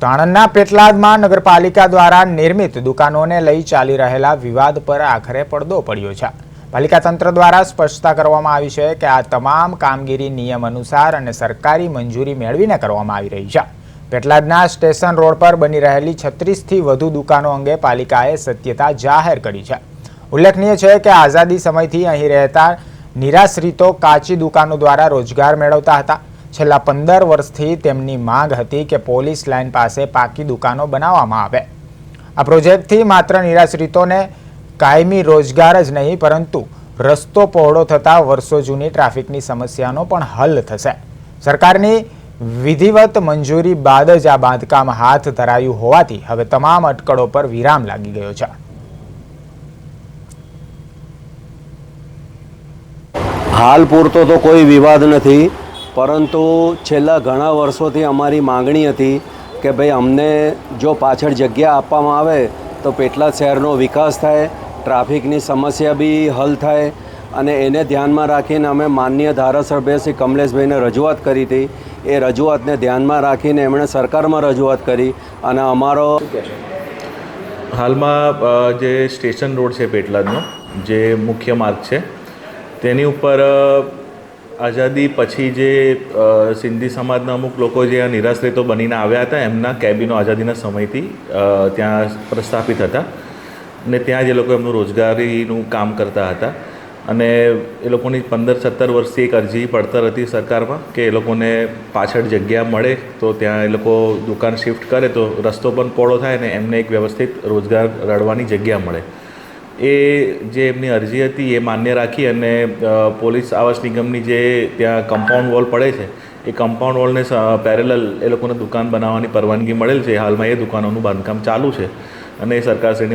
સાણંદના પેટલાદમાં નગરપાલિકા દ્વારા નિર્મિત દુકાનોને લઈ ચાલી રહેલા વિવાદ પર આખરે પડદો પડ્યો છે। પાલિકા તંત્ર દ્વારા સ્પષ્ટતા કરવામાં આવી છે કે આ તમામ કામગીરી નિયમ અનુસાર અને સરકારી મંજૂરી મેળવીને કરવામાં આવી રહી છે। પેટલાદના સ્ટેશન રોડ પર બની રહેલી 36થી વધુ દુકાનો અંગે પાલિકાએ સત્યતા જાહેર કરી છે। ઉલ્લેખનીય છે કે આઝાદી સમયથી અહીં રહેતા નિરાશ્રિતો કાચી દુકાનો દ્વારા રોજગાર મેળવતા હતા। છેલ્લા 15 વર્ષથી તેમની માંગ હતી કે પોલીસ લાઇન પાસે પાકી દુકાનો બનાવવામાં આવે। આ પ્રોજેક્ટથી માત્ર નિરાશ્રિતોને કાયમી રોજગાર જ નહીં પરંતુ રસ્તો પહોળો થતા વર્ષો જૂની ટ્રાફિકની સમસ્યાનો પણ હલ થશે। સરકારની વિધિવત મંજૂરી બાદ જ આ બાંધકામ હાથ ધરાયું હોવાથી હવે તમામ અટકળો પર વિરામ લાગી ગયો છે। હાલ પૂરતો તો કોઈ વિવાદ નથી, પરંતુ છેલ્લા ઘણા વર્ષોથી અમારી માંગણી હતી કે ભાઈ અમને જો પાછળ જગ્યા આપવામાં આવે તો પેટલાદ શહેરનો વિકાસ થાય, ટ્રાફિકની સમસ્યા બી હલ થાય અને એને ધ્યાનમાં રાખીને અમે માનનીય ધારાસભ્ય શ્રી કમલેશભાઈને રજૂઆત કરી હતી। એ રજૂઆતને ધ્યાનમાં રાખીને એમણે સરકારમાં રજૂઆત કરી અને અમારો હાલમાં જે સ્ટેશન રોડ છે પેટલાદનો જે મુખ્ય માર્ગ છે તેની ઉપર આઝાદી પછી જે સિંધી સમાજના અમુક લોકો જે નિરાશ્રિતો બનીને આવ્યા હતા એમના કેબિનો આઝાદીના સમયથી ત્યાં પ્રસ્થાપિત હતા અને ત્યાં જે લોકો એમનું રોજગારીનું કામ કરતા હતા અને એ લોકોની 15-17 વર્ષથી એક અરજી પડતર હતી સરકારમાં કે એ લોકોને પાછળ જગ્યા મળે તો ત્યાં એ લોકો દુકાન શિફ્ટ કરે તો રસ્તો પણ પહોળો થાય ને એમને એક વ્યવસ્થિત રોજગાર રળવાની જગ્યા મળે। એ જે એમની અરજી હતી એ માન્ય રાખી અને પોલીસ આવાસ નિગમની જે ત્યાં કમ્પાઉન્ડ વોલ પડે છે એ કમ્પાઉન્ડ વોલને પેરેલલ એ લોકોને દુકાન બનાવવાની પરવાનગી મળેલ છે। હાલમાં એ દુકાનોનું બાંધકામ ચાલુ છે અને સરકારશ્રીની